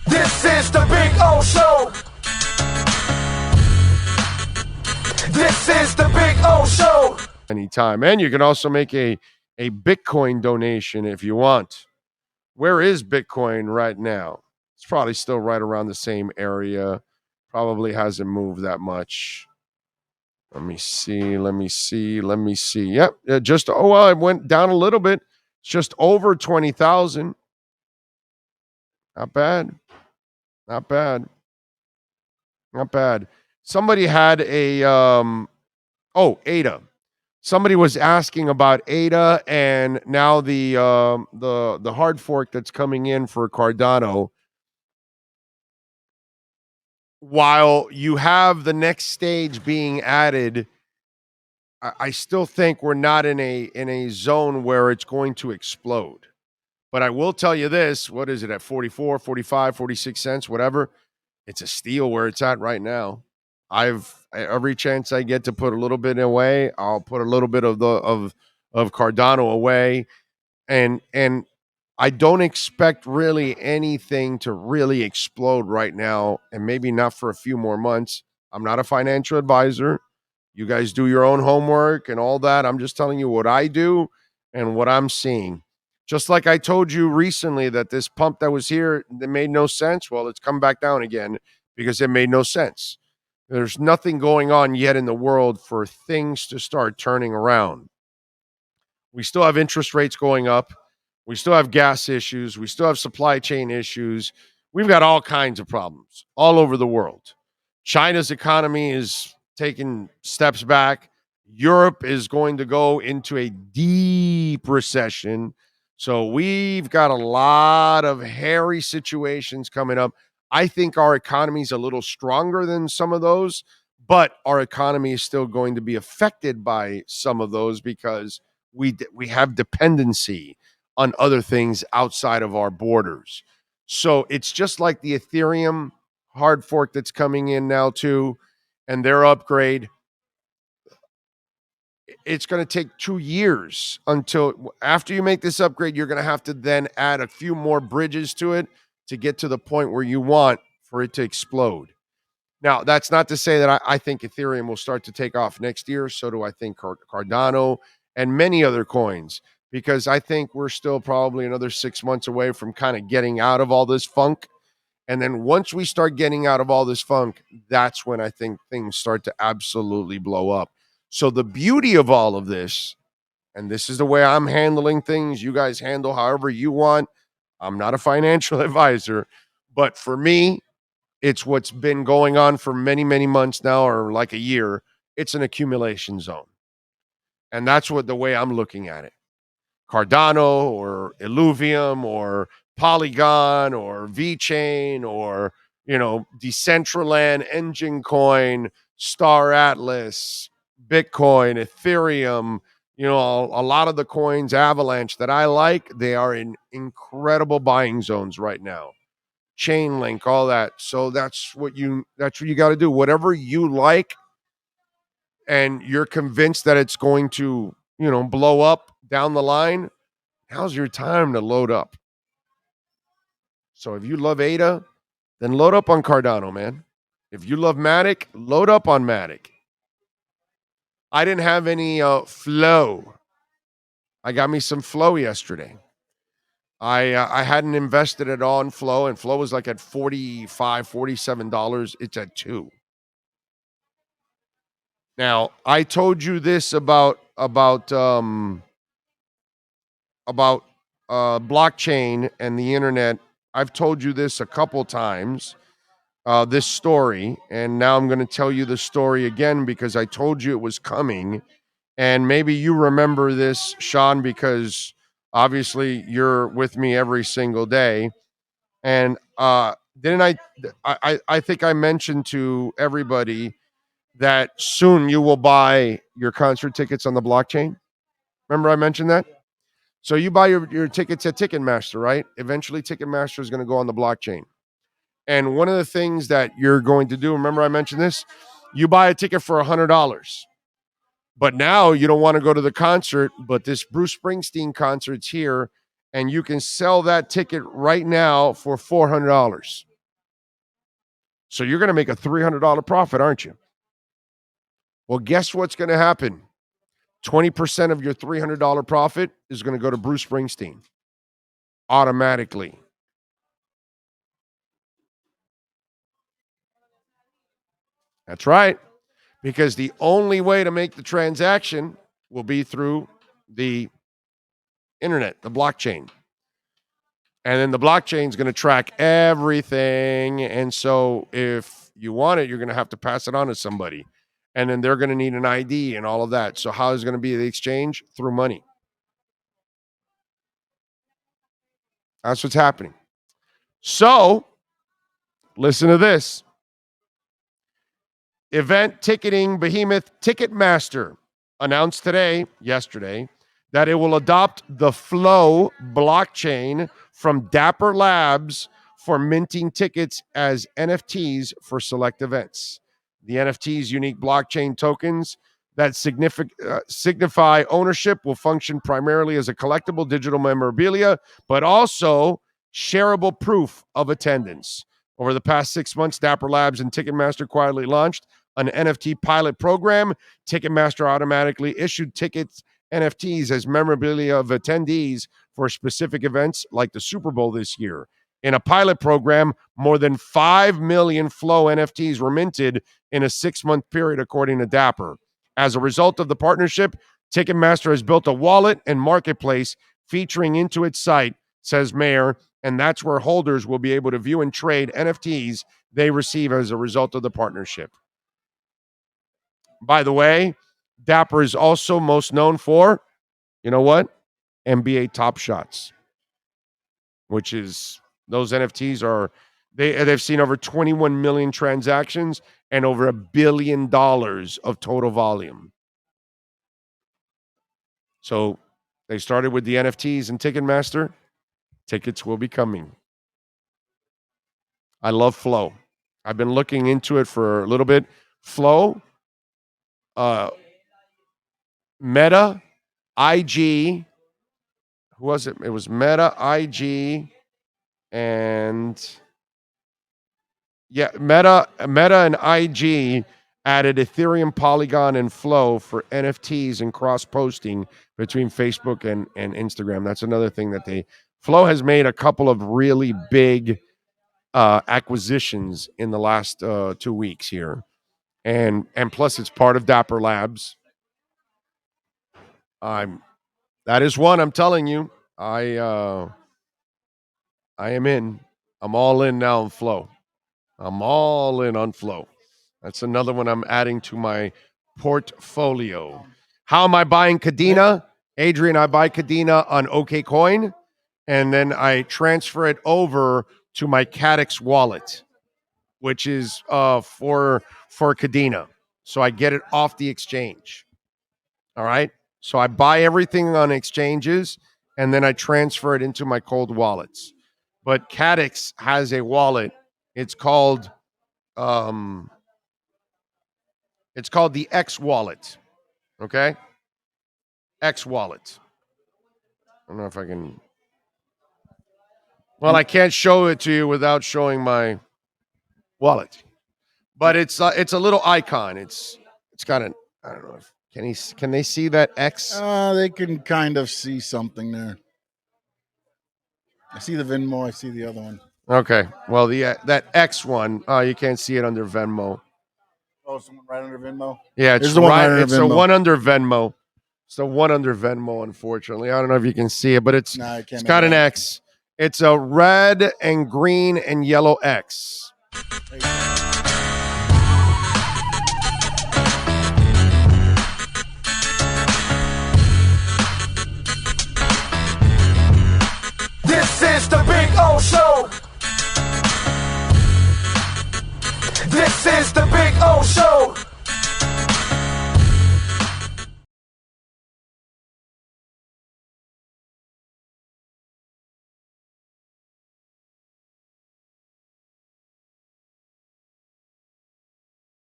This is the Big O Show. This is the Big O Show. Anytime. And you can also make a Bitcoin donation if you want. Where is Bitcoin right now? It's probably still right around the same area. Probably hasn't moved that much. Let me see. Yep. It went down a little bit. It's just over 20,000. Not bad. Not bad. Not bad. Somebody had a ADA. Somebody was asking about ADA and now the hard fork that's coming in for Cardano. While you have the next stage being added, I still think we're not in a zone where it's going to explode. But I will tell you this, what is it at 44, 45, 46 cents, whatever? It's a steal where it's at right now. Every chance I get to put a little bit away, I'll put a little bit of Cardano away, and I don't expect really anything to really explode right now, and maybe not for a few more months. I'm not a financial advisor. You guys do your own homework and all that. I'm just telling you what I do and what I'm seeing. Just like I told you recently that this pump that was here, that made no sense. Well, it's come back down again because it made no sense. There's nothing going on yet in the world for things to start turning around. We still have interest rates going up. We still have gas issues. We still have supply chain issues. We've got all kinds of problems all over the world. China's economy is taking steps back. Europe is going to go into a deep recession. So we've got a lot of hairy situations coming up. I think our economy is a little stronger than some of those, but our economy is still going to be affected by some of those because we have dependency on other things outside of our borders. So it's just like the Ethereum hard fork that's coming in now too, and their upgrade. It's going to take 2 years until after you make this upgrade, you're going to have to then add a few more bridges to it to get to the point where you want for it to explode. Now, that's not to say that I think Ethereum will start to take off next year. So do I think Cardano and many other coins, because I think we're still probably another 6 months away from kind of getting out of all this funk. And then once we start getting out of all this funk, that's when I think things start to absolutely blow up. So the beauty of all of this, and this is the way I'm handling things, you guys handle however you want. I'm not a financial advisor, but for me, it's what's been going on for many, many months now, or like a year. It's an accumulation zone. And that's what the way I'm looking at it. Cardano or Illuvium or Polygon or VeChain or, Decentraland, Engine Coin, Star Atlas, Bitcoin, Ethereum, a lot of the coins, Avalanche, that I like, they are in incredible buying zones right now. Chainlink, all that. So that's what you got to do. Whatever you like and you're convinced that it's going to, blow up down the line, now's your time to load up. So if you love ADA, then load up on Cardano, man. If you love Matic, load up on Matic. I didn't have any flow. I got me some flow yesterday. I hadn't invested at all in flow, and flow was like at $45, $47. It's at $2. Now, I told you this about blockchain and the internet. I've told you this a couple times, this story, and now I'm going to tell you the story again because I told you it was coming, and maybe you remember this, Sean, because obviously you're with me every single day. And didn't I think I mentioned to everybody that soon you will buy your concert tickets on the blockchain. Remember I mentioned that? So you buy your tickets at Ticketmaster, right? Eventually Ticketmaster is going to go on the blockchain. And one of the things that you're going to do, remember I mentioned this? You buy a ticket for $100. But now you don't want to go to the concert, but this Bruce Springsteen concert's here, and you can sell that ticket right now for $400. So you're going to make a $300 profit, aren't you? Well, guess what's going to happen? 20% of your $300 profit is going to go to Bruce Springsteen automatically. That's right. Because the only way to make the transaction will be through the internet, the blockchain. And then the blockchain is going to track everything. And so if you want it, you're going to have to pass it on to somebody. And then they're going to need an ID and all of that. So how is it going to be the exchange? Through money. That's what's happening. So listen to this. Event ticketing behemoth Ticketmaster announced yesterday, that it will adopt the Flow blockchain from Dapper Labs for minting tickets as NFTs for select events. The NFTs, unique blockchain tokens that signify ownership, will function primarily as a collectible digital memorabilia, but also shareable proof of attendance. Over the past 6 months, Dapper Labs and Ticketmaster quietly launched an NFT pilot program. Ticketmaster automatically issued tickets, NFTs, as memorabilia of attendees for specific events like the Super Bowl this year. In a pilot program, more than 5 million Flow NFTs were minted in a 6-month period, according to Dapper. As a result of the partnership, Ticketmaster has built a wallet and marketplace featuring into its site, says Mayer, and that's where holders will be able to view and trade NFTs they receive as a result of the partnership. By the way, Dapper is also most known for, you know what? NBA Top Shots, which is, those NFTs are, they've seen over 21 million transactions and over $1 billion of total volume. So they started with the NFTs and Ticketmaster. Tickets will be coming. I love Flow. I've been looking into it for a little bit. Flow, Meta, IG, who was it? It was Meta, IG, and Meta and IG added Ethereum, Polygon, and Flow for NFTs and cross-posting between Facebook and Instagram. That's another thing that Flow has made a couple of really big acquisitions in the last 2 weeks here. And plus it's part of Dapper Labs. That is one, I'm telling you. I am in. I'm all in now on Flow. I'm all in on Flow. That's another one I'm adding to my portfolio. How am I buying Cadena? Adrian, I buy Cadena on OKCoin, and then I transfer it over to my Cadix wallet, which is for Cadena. So I get it off the exchange. All right. So I buy everything on exchanges, and then I transfer it into my cold wallets. But Cadix has a wallet. It's called the X wallet. Okay? X wallet. I don't know if I can. Well, I can't show it to you without showing my wallet. But it's a little icon. It's got an, I don't know if can they see that X? They can kind of see something there. I see the Venmo. I see the other one. Okay. Well, that X one, you can't see it under Venmo. Oh, someone right under Venmo? Yeah, it's the one under Venmo. It's the one under Venmo, unfortunately. I don't know if you can see it, but it's got an X. It's a red and green and yellow X.